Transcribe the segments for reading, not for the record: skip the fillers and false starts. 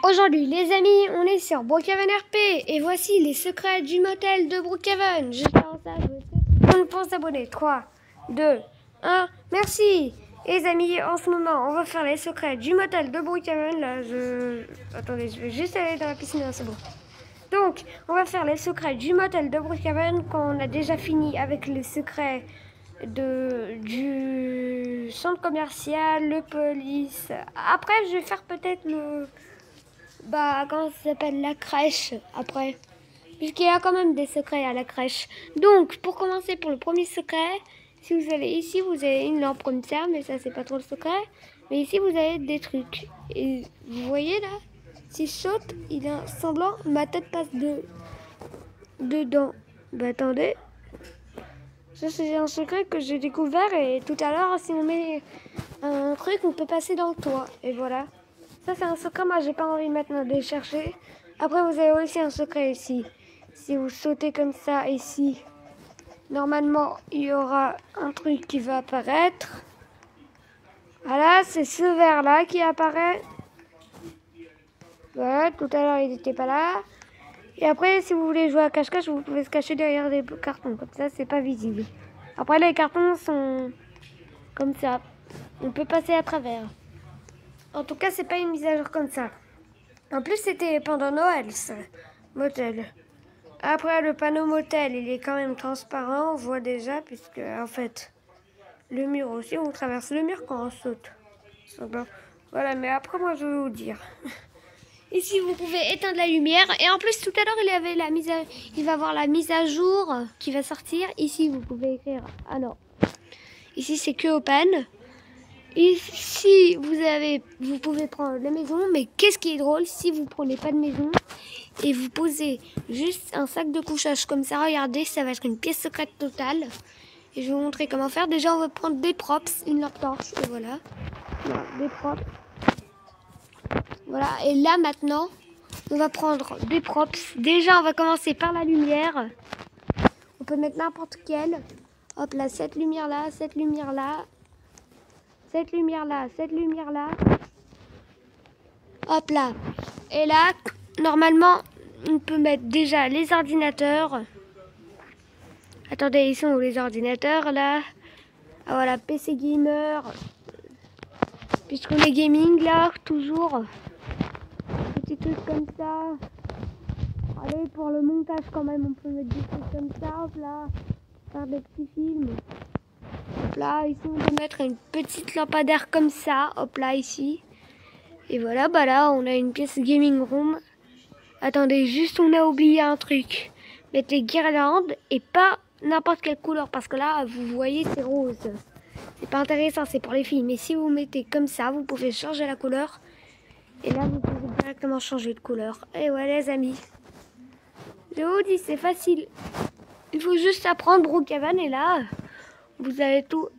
Aujourd'hui les amis, on est sur Brookhaven RP et voici les secrets du motel de Brookhaven. Juste avant ça, je vous souhaite pour s'abonner. 3, 2, 1, merci. Les amis, en ce moment, on va faire les secrets du motel de Brookhaven. Là, attendez, je vais juste aller dans la piscine, c'est bon. Donc, on va faire les secrets du motel de Brookhaven quand on a déjà fini avec les secrets du centre commercial, le police. Après, je vais faire peut-être comment ça s'appelle, la crèche après. Puisqu'il y a quand même des secrets à la crèche. Donc, pour commencer, pour le premier secret, si vous allez ici, vous avez une lampe comme ça, mais ça, c'est pas trop le secret. Mais ici, vous avez des trucs. Et vous voyez là, si je saute, il a semblant, ma tête passe dedans. Bah attendez. Ça, c'est un secret que j'ai découvert. Et tout à l'heure, si on met un truc, on peut passer dans le toit. Et voilà. Ça, c'est un secret. Moi, j'ai pas envie maintenant de les chercher. Après, vous avez aussi un secret ici. Si vous sautez comme ça ici, normalement, il y aura un truc qui va apparaître. Voilà, c'est ce verre-là qui apparaît. Voilà, tout à l'heure, il n'était pas là. Et après, si vous voulez jouer à cache-cache, vous pouvez se cacher derrière des cartons. Comme ça, c'est pas visible. Après, les cartons sont comme ça. On peut passer à travers. En tout cas, c'est pas une mise à jour comme ça. En plus, c'était pendant Noël, ce motel. Après, le panneau motel, il est quand même transparent. On voit déjà, puisque, en fait, le mur aussi, on traverse le mur quand on saute. Voilà, mais après, moi, je vais vous dire. Ici, vous pouvez éteindre la lumière. Et en plus, tout à l'heure, il va avoir la mise à jour qui va sortir. Ici, vous pouvez écrire... Ah non. Ici, c'est que open. Ici, vous pouvez prendre la maison. Mais qu'est-ce qui est drôle, si vous prenez pas de maison et vous posez juste un sac de couchage comme ça, regardez, ça va être une pièce secrète totale. Et je vais vous montrer comment faire. Déjà, on va prendre des props, une lampe torche. Et voilà. Voilà, des props. Voilà, et là maintenant, on va prendre des props. Déjà, on va commencer par la lumière. On peut mettre n'importe quelle. Hop là, cette lumière-là, cette lumière-là, cette lumière-là, cette lumière-là. Hop là. Et là, normalement, on peut mettre déjà les ordinateurs. Attendez, ils sont où les ordinateurs là? Ah voilà, PC gamer. Puisqu'on est gaming là, toujours. Petits trucs comme ça. Allez, pour le montage quand même, on peut mettre des trucs comme ça, hop là, faire des petits films. Hop là, ici on peut mettre une petite lampadaire comme ça, hop là, ici. Et voilà, bah là, on a une pièce gaming room. Attendez, juste on a oublié un truc. Mettre les guirlandes et pas n'importe quelle couleur, parce que là, vous voyez, c'est rose. C'est pas intéressant, c'est pour les filles. Mais si vous mettez comme ça, vous pouvez changer la couleur. Et là, vous pouvez directement changer de couleur. Et ouais, les amis. Je vous dis, c'est facile. Il faut juste apprendre Brookhaven et là, vous avez tout.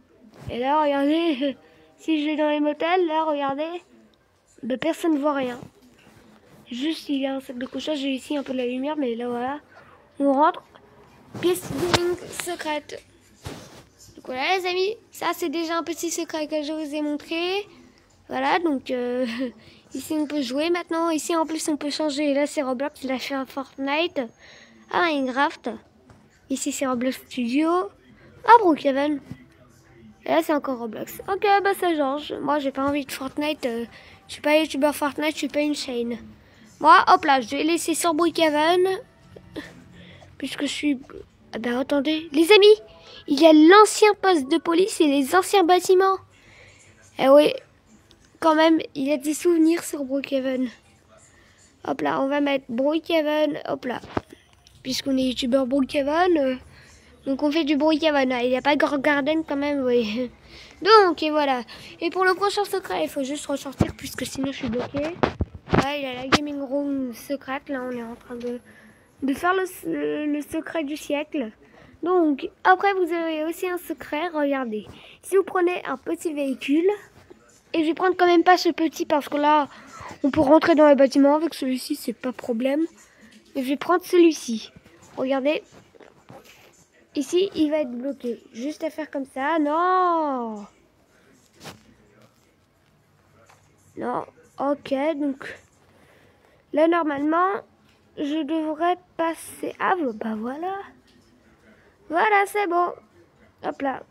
Et là, regardez, si je vais dans les motels, là, regardez, ben, personne ne voit rien. Juste, il y a un sac de couchage, j'ai ici un peu de la lumière, mais là, voilà, on rentre. Pièce gaming secrète. Donc voilà, les amis, ça, c'est déjà un petit secret que je vous ai montré. Voilà, donc ici on peut jouer maintenant. Ici en plus on peut changer. Là c'est Roblox, là je suis un Fortnite. Ah, Minecraft. Ici c'est Roblox Studio. Ah, Brookhaven. Et là c'est encore Roblox. Ok, bah ça change. Moi j'ai pas envie de Fortnite. Je suis pas youtubeur Fortnite, je suis pas une chaîne. Moi, hop là, je vais laisser sur Brookhaven. Puisque je suis... Ah bah attendez, les amis, il y a l'ancien poste de police et les anciens bâtiments. Eh oui. Quand même, il y a des souvenirs sur Brookhaven. Hop là, on va mettre Brookhaven, hop là. Puisqu'on est youtubeur Brookhaven, donc on fait du Brookhaven. Il n'y a pas Gore Garden quand même, oui. Donc, et voilà. Et pour le prochain secret, il faut juste ressortir puisque sinon je suis bloqué. Là, il y a la gaming room secrète. Là, on est en train de faire le secret du siècle. Donc, après, vous avez aussi un secret. Regardez. Si vous prenez un petit véhicule... Et je vais prendre quand même pas ce petit parce que là, on peut rentrer dans les bâtiments avec celui-ci, c'est pas problème. Mais je vais prendre celui-ci. Regardez. Ici, il va être bloqué. Juste à faire comme ça. Non. Non. Ok, donc là normalement je devrais passer. Ah bah voilà. Voilà, c'est bon. Hop là.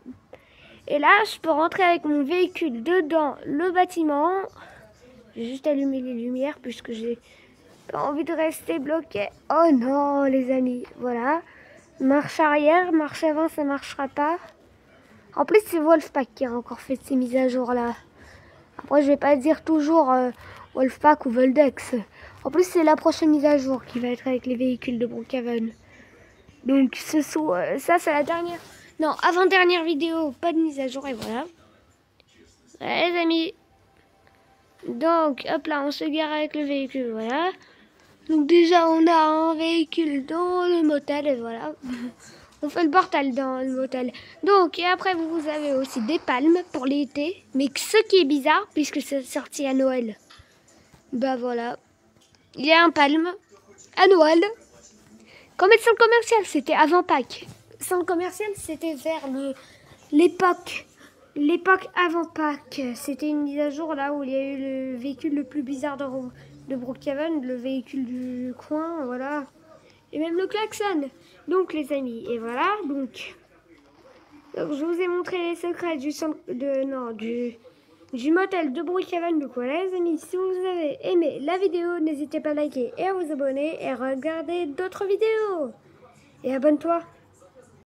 Et là, je peux rentrer avec mon véhicule dedans le bâtiment. J'ai juste allumé les lumières puisque j'ai pas envie de rester bloqué. Oh non, les amis. Voilà. Marche arrière, marche avant, ça marchera pas. En plus, c'est Wolfpack qui a encore fait ces mises à jour là. Après, je vais pas dire toujours Wolfpack ou Voldex. En plus, c'est la prochaine mise à jour qui va être avec les véhicules de Brookhaven. Donc, ça, c'est la dernière. Non, avant-dernière vidéo, pas de mise à jour et voilà. Ouais, les amis. Donc, hop là, on se gare avec le véhicule, voilà. Donc déjà, on a un véhicule dans le motel et voilà. On fait le portal dans le motel. Donc, et après, vous avez aussi des palmes pour l'été. Mais ce qui est bizarre, puisque c'est sorti à Noël, bah voilà. Il y a un palme à Noël. Comme centre commercial, c'était avant Pâques. Centre commercial, c'était vers l'époque avant Pâques. C'était une mise à jour là où il y a eu le véhicule le plus bizarre de Brookhaven, le véhicule du coin, voilà. Et même le klaxon. Donc les amis, et voilà, donc je vous ai montré les secrets du motel de Brookhaven. Donc voilà les amis, si vous avez aimé la vidéo, n'hésitez pas à liker et à vous abonner et à regarder d'autres vidéos. Et abonne-toi.